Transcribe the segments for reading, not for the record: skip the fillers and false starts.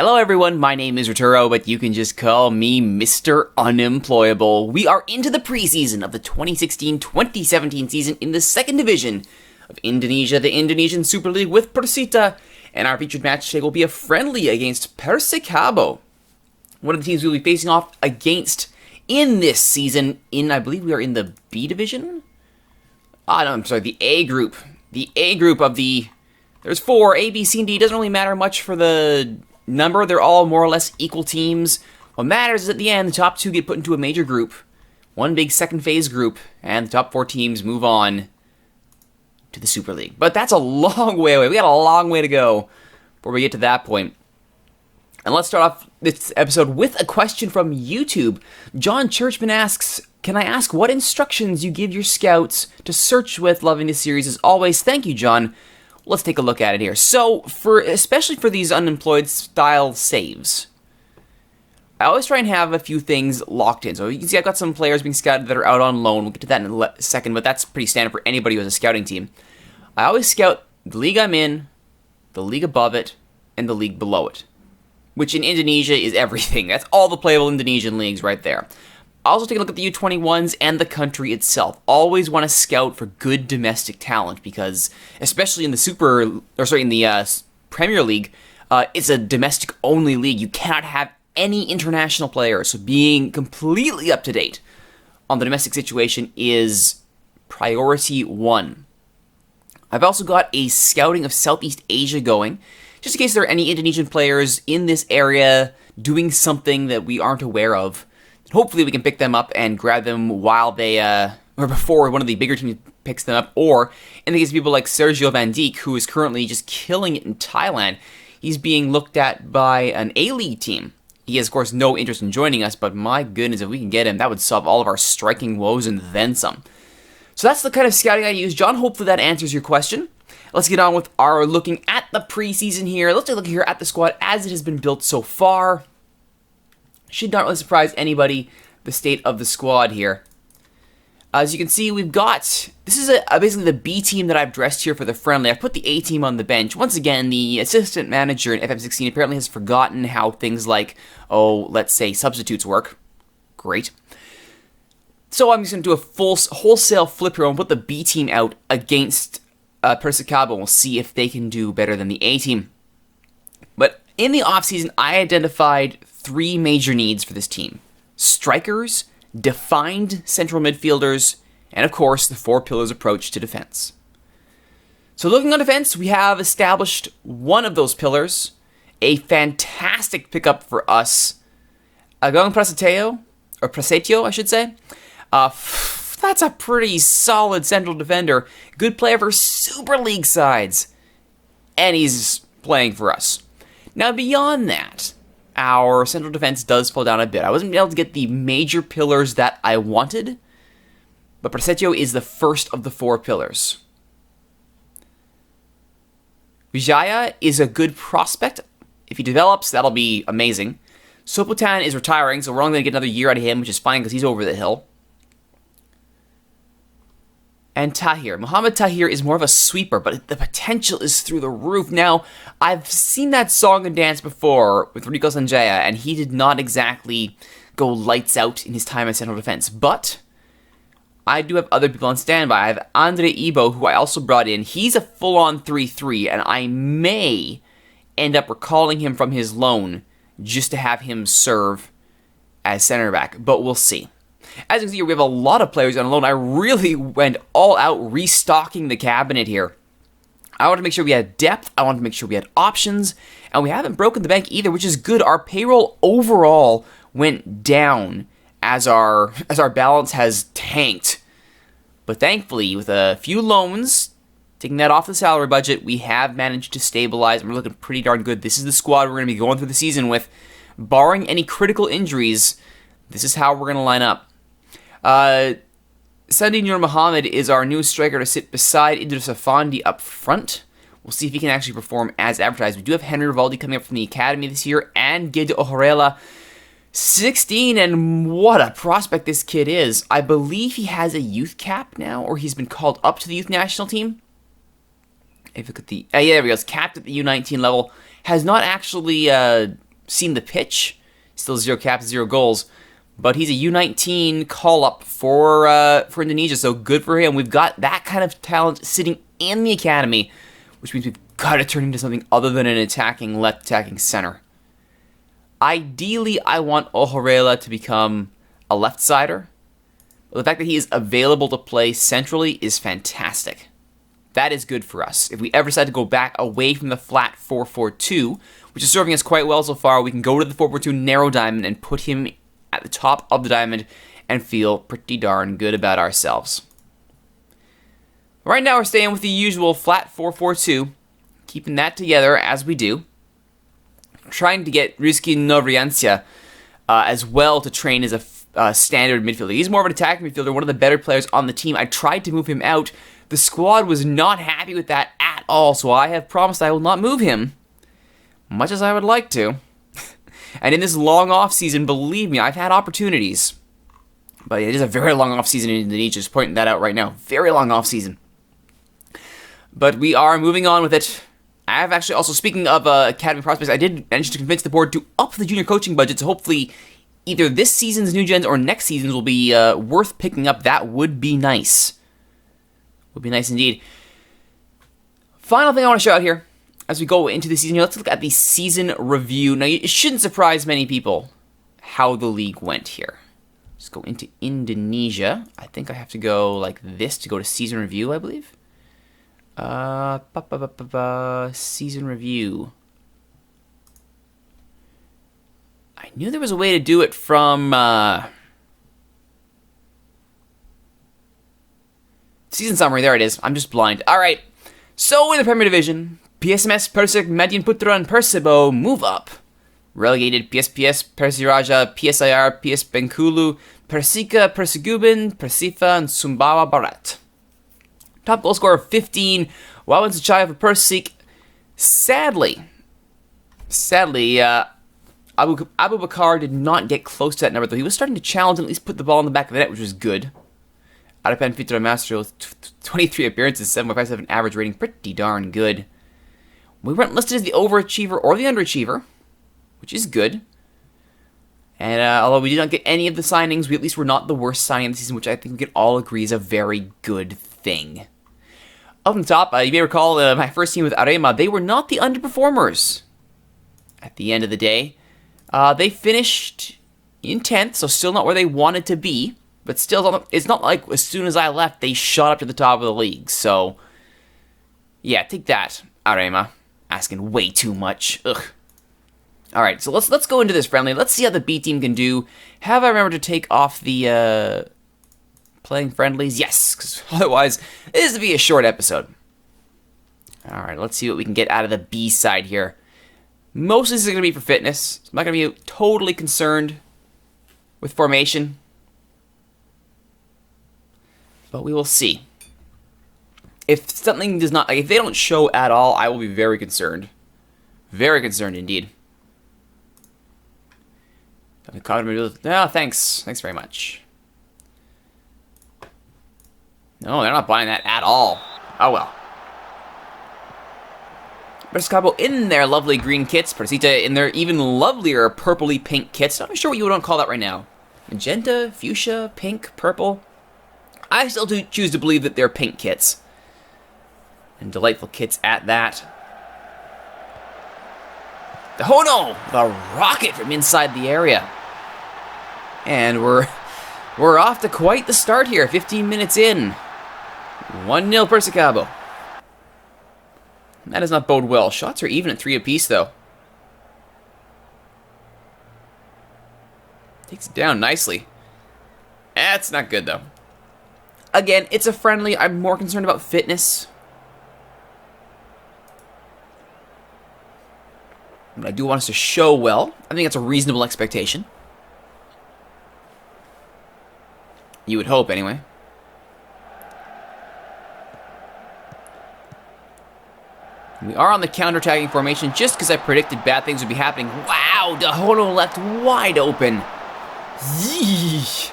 Hello everyone, my name is Rituro, but you can just call me Mr. Unemployable. We are into the preseason of the 2016-2017 season in the second division of Indonesia, the Indonesian Super League with Persita, and our featured match today will be a friendly against Persikabo, one of the teams we'll be facing off against in this season. I believe we are in the B division? The A group. The A group of there's four, A, B, C, and D. Doesn't really matter much for the number. They're all more or less equal teams. What matters is at the end, the top two get put into a major group, one big second phase group, and the top four teams move on to the Super League. But that's a long way away. We got a long way to go before we get to that point. And let's start off this episode with a question from YouTube. John Churchman asks, can I ask what instructions you give your scouts to search with? Loving this series as always. Thank you, John. Let's take a look at it here. So, especially for these unemployed style saves, I always try and have a few things locked in. So you can see I've got some players being scouted that are out on loan. We'll get to that in a second, but that's pretty standard for anybody who has a scouting team. I always scout the league I'm in, the league above it, and the league below it, which in Indonesia is everything. That's all the playable Indonesian leagues right there. I also take a look at the U21s and the country itself. Always want to scout for good domestic talent because, especially in the Premier League, it's a domestic-only league. You cannot have any international players, so being completely up to date on the domestic situation is priority one. I've also got a scouting of Southeast Asia going, just in case there are any Indonesian players in this area doing something that we aren't aware of. Hopefully we can pick them up and grab them while they, or before one of the bigger teams picks them up, or in the case of people like Sergio Van Dijk, who is currently just killing it in Thailand, he's being looked at by an A-League team. He has, of course, no interest in joining us, but my goodness, if we can get him, that would solve all of our striking woes and then some. So that's the kind of scouting I use. John, hopefully that answers your question. Let's get on with our looking at the preseason here. Let's take a look here at the squad as it has been built so far. Should not really surprise anybody, the state of the squad here. As you can see, we've got, this is basically the B team that I've dressed here for the friendly. I've put the A team on the bench. Once again, the assistant manager in FM16 apparently has forgotten how things like, let's say substitutes work. Great. So I'm just going to do a wholesale flip here and put the B team out against Persikabo. We'll see if they can do better than the A team. But in the offseason, I identified three major needs for this team: strikers, defined central midfielders, and of course the four pillars approach to defense. So looking on defense, we have established one of those pillars, a fantastic pickup for us, Agang Prasetyo, I should say. That's a pretty solid central defender, good player for Super League sides, and he's playing for us. Now beyond that, our central defense does fall down a bit. I wasn't able to get the major pillars that I wanted, but Prasetyo is the first of the four pillars. Vijaya is a good prospect. If he develops, that'll be amazing. Soputan is retiring, so we're only going to get another year out of him, which is fine because he's over the hill. And Tahir. Muhammad Tahir is more of a sweeper, but the potential is through the roof. Now, I've seen that song and dance before with Rico Sanjaya, and he did not exactly go lights out in his time at central defense. But I do have other people on standby. I have Andre Ibo, who I also brought in. He's a full-on 3-3, and I may end up recalling him from his loan just to have him serve as center back, but we'll see. As you can see, we have a lot of players on loan. I really went all out restocking the cabinet here. I wanted to make sure we had depth, I wanted to make sure we had options, and we haven't broken the bank either, which is good. Our payroll overall went down as our balance has tanked. But thankfully, with a few loans, taking that off the salary budget, we have managed to stabilize, and we're looking pretty darn good. This is the squad we're going to be going through the season with. Barring any critical injuries, this is how we're going to line up. Sandi Nur Muhammad is our new striker to sit beside Idris Afandi up front. We'll see if he can actually perform as advertised. We do have Henry Rivaldi coming up from the academy this year, and Gide Ohorela, 16, and what a prospect this kid is. I believe he has a youth cap now, or he's been called up to the youth national team. If you look at the, yeah, there we go. It's capped at the U19 level. Has not actually seen the pitch. Still 0 caps, 0 goals. But he's a U19 call-up for Indonesia, so good for him. We've got that kind of talent sitting in the academy, which means we've got to turn into something other than an attacking left attacking center. Ideally, I want Ojorela to become a left-sider. But the fact that he is available to play centrally is fantastic. That is good for us. If we ever decide to go back away from the flat 4-4-2, which is serving us quite well so far, we can go to the 4-4-2 narrow diamond and put him at the top of the diamond and feel pretty darn good about ourselves. Right now we're staying with the usual flat 4-4-2, keeping that together as we do. Trying to get Rizky Novriancia as well to train as a standard midfielder. He's more of an attacking midfielder, one of the better players on the team. I tried to move him out. The squad was not happy with that at all, so I have promised I will not move him, much as I would like to. And in this long off season, believe me, I've had opportunities. But it is a very long off season in Indonesia, just pointing that out right now. Very long off season. But we are moving on with it. I have actually also, speaking of academy prospects, I did manage to convince the board to up the junior coaching budget, so hopefully either this season's new gens or next season's will be worth picking up. That would be nice. Would be nice indeed. Final thing I want to show out here as we go into the season here, let's look at the season review. Now, it shouldn't surprise many people how the league went here. Let's go into Indonesia. I think I have to go like this to go to season review, I believe. Season review. I knew there was a way to do it from season summary. There it is. I'm just blind. All right. So in the Premier Division, PSMS, Persik, Median Putra, and Persibo move up. Relegated PSPS, Persiraja, PSIR, PS Bengkulu, Persika, Persiguban, Persifa, and Sumbawa Barat. Top goal scorer of 15, Wawan Suchaya for Persik. Sadly, Abu Bakar did not get close to that number, though. He was starting to challenge and at least put the ball in the back of the net, which was good. Arapan Fitra Master, 23 appearances, 7.57 average rating, pretty darn good. We weren't listed as the overachiever or the underachiever, which is good. And although we did not get any of the signings, we at least were not the worst signing of the season, which I think we can all agree is a very good thing. Up on top, you may recall my first team with Arema, they were not the underperformers. At the end of the day, they finished in 10th, so still not where they wanted to be. But still, it's not like as soon as I left, they shot up to the top of the league. So, yeah, take that, Arema. Asking way too much. Ugh. Alright, so let's go into this friendly. Let's see how the B team can do. Have I remembered to take off the playing friendlies? Yes, because otherwise, this would be a short episode. Alright, let's see what we can get out of the B side here. Most of this is going to be for fitness. I'm not going to be totally concerned with formation. But we will see. If something does not, like if they don't show at all, I will be very concerned. Very concerned indeed. No, thanks. Thanks very much. No, they're not buying that at all. Oh well. Rescabo in their lovely green kits. Persita in their even lovelier purpley pink kits. I'm not sure what you would call that right now. Magenta, fuchsia, pink, purple. I still do choose to believe that they're pink kits. And delightful kits at that. Oh no! The rocket from inside the area. And we're off to quite the start here. 15 minutes in. 1-0 Persicabo. That does not bode well. Shots are even at 3 apiece, though. Takes it down nicely. That's not good, though. Again, it's a friendly. I'm more concerned about fitness. But I do want us to show well. I think that's a reasonable expectation. You would hope, anyway. We are on the counter-attacking formation just because I predicted bad things would be happening. Wow, Dahono left wide open. Yeesh.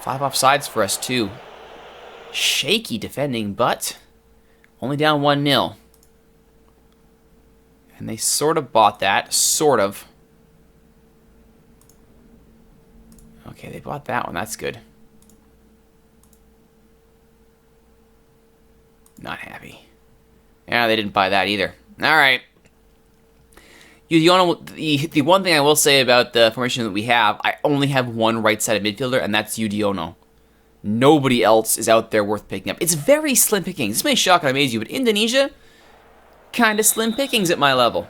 5 offsides for us, too. Shaky defending, but only down 1-0. And they sort of bought that. Sort of. Okay, they bought that one. That's good. Not happy. Yeah, they didn't buy that either. Alright. The one thing I will say about the formation that we have, I only have one right-sided midfielder, and that's Udiono. Nobody else is out there worth picking up. It's very slim pickings. This may shock and amaze you, but Indonesia, kind of slim pickings at my level.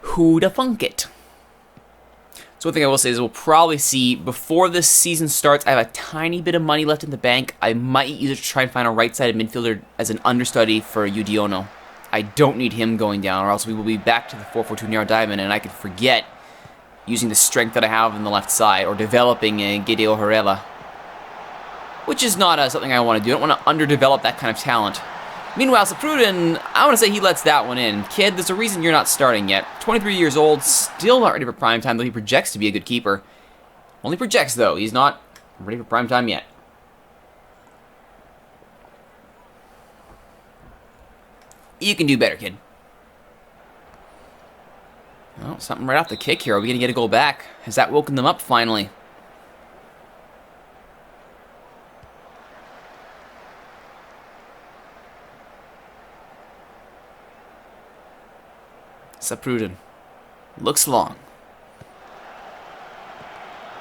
Who'da thunk it? So one thing I will say is we'll probably see, before this season starts, I have a tiny bit of money left in the bank. I might use it to try and find a right-sided midfielder as an understudy for Udiono. I don't need him going down, or else we will be back to the 4-4-2 narrow diamond, and I could forget using the strength that I have on the left side, or developing a Gideon Herrera. Which is not something I want to do. I don't want to underdevelop that kind of talent. Meanwhile, Saprudin, I want to say he lets that one in. Kid, there's a reason you're not starting yet. 23 years old, still not ready for prime time, though he projects to be a good keeper. Only projects, though. He's not ready for prime time yet. You can do better, kid. Oh, something right off the kick here. Are we going to get a goal back? Has that woken them up finally? Saprudin. Looks long.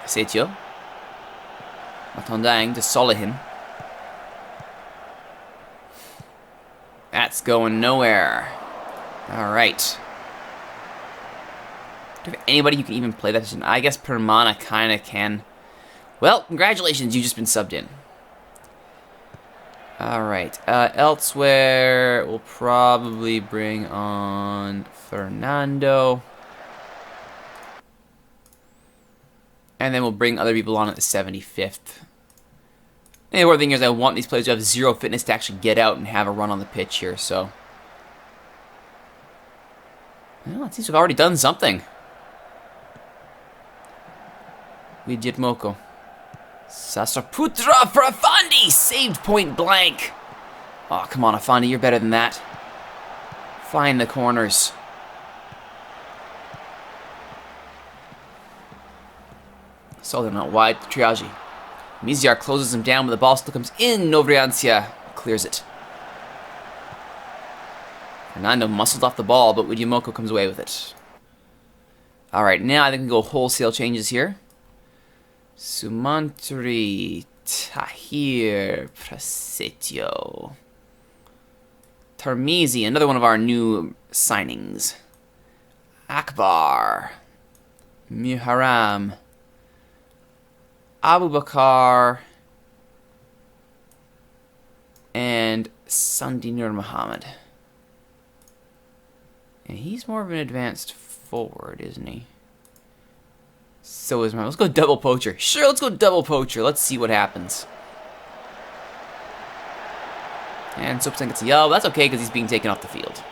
Setio. Matondang to Solihin. That's going nowhere. Alright. Do you have anybody who can even play that position? I guess Permana kind of can. Well, congratulations, you've just been subbed in. Alright. Elsewhere, we'll probably bring on Fernando. And then we'll bring other people on at the 75th. And the other thing is I want these players to have zero fitness to actually get out and have a run on the pitch here, so. Well, it seems to have already done something. Widjitmoko. Sasaputra for Afandi! Saved point blank! Oh, come on, Afandi, you're better than that. Find the corners. Saw them out wide to Triagi. Miziar closes him down, but the ball still comes in. Novriancia clears it. Fernando muscled off the ball, but Widjimoko comes away with it. Alright, now I think we go wholesale changes here. Sumantri, Tahir, Prasetio. Tarmizi, another one of our new signings. Akbar. Muharram. Abu Bakar. And Sandi Nur Muhammad. And he's more of an advanced forward, isn't he? So is mine. Let's go double poacher. Sure, let's go double poacher. Let's see what happens. And Soapson gets a yellow. That's okay because he's being taken off the field.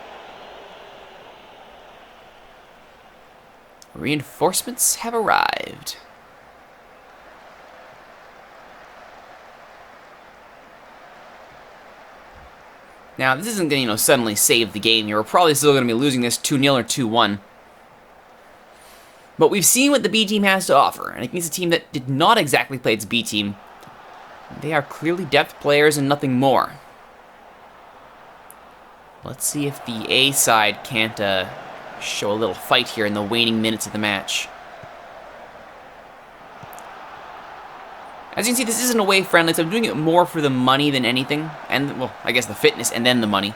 Reinforcements have arrived. Now, this isn't going to, suddenly save the game here. We're probably still going to be losing this 2-0 or 2-1. But we've seen what the B team has to offer, and against a team that did not exactly play its B team, they are clearly depth players and nothing more. Let's see if the A side can't show a little fight here in the waning minutes of the match. As you can see, this isn't away friendly, so I'm doing it more for the money than anything. And, well, I guess the fitness and then the money.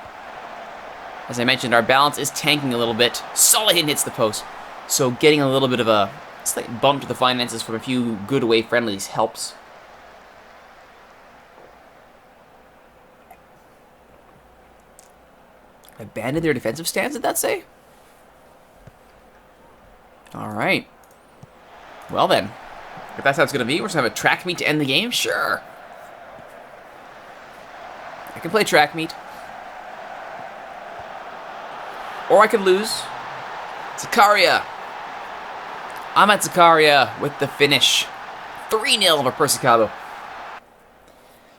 As I mentioned, our balance is tanking a little bit. Solihin hits the post. So getting a little bit of a slight bump to the finances from a few good away friendlies helps. Abandoned their defensive stance, did that say? Alright. Well then. If that's how it's going to be, we're just going to have a track meet to end the game? Sure. I can play track meet. Or I could lose. Zakaria. Ahmed Zakaria with the finish. 3-0 over Persicado.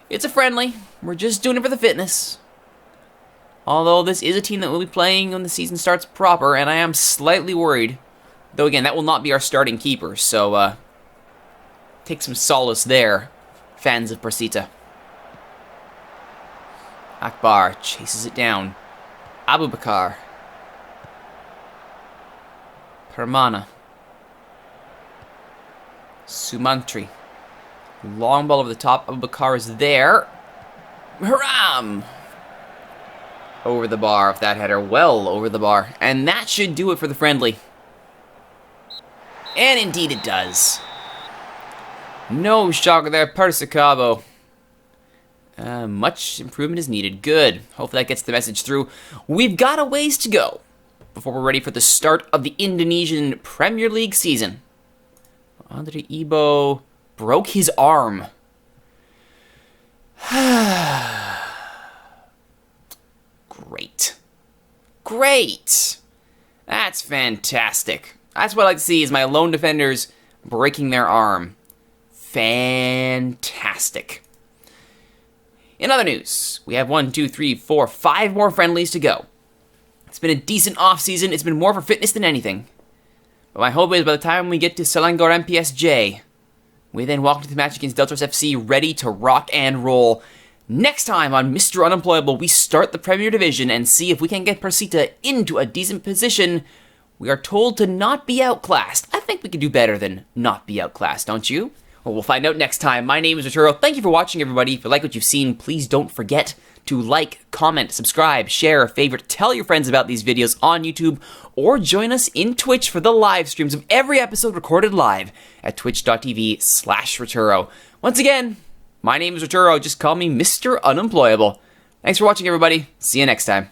It's a friendly. We're just doing it for the fitness. Although this is a team that will be playing when the season starts proper, and I am slightly worried. Though again, that will not be our starting keeper, so take some solace there, fans of Persita. Akbar chases it down. Abubakar. Permana. Sumantri. Long ball over the top. Abubakar is there. Haram! Over the bar with that header. Well over the bar. And that should do it for the friendly. And indeed it does. No shocker there, Persicabo. Much improvement is needed. Good. Hopefully that gets the message through. We've got a ways to go before we're ready for the start of the Indonesian Premier League season. Andre Ibo broke his arm. Great. Great. That's fantastic. That's what I like to see, is my lone defenders breaking their arm. Fantastic. In other news, we have 5 more friendlies to go. It's been a decent off-season. It's been more for fitness than anything. But my hope is by the time we get to Selangor MPSJ, we then walk into the match against Deltros FC ready to rock and roll. Next time on Mr. Unemployable, we start the Premier Division and see if we can get Persita into a decent position. We are told to not be outclassed. I think we can do better than not be outclassed, don't you? Well, we'll find out next time. My name is Rituro. Thank you for watching, everybody. If you like what you've seen, please don't forget to like, comment, subscribe, share, favorite, tell your friends about these videos on YouTube, or join us in Twitch for the live streams of every episode recorded live at twitch.tv/Rituro. Once again, my name is Rituro. Just call me Mr. Unemployable. Thanks for watching, everybody. See you next time.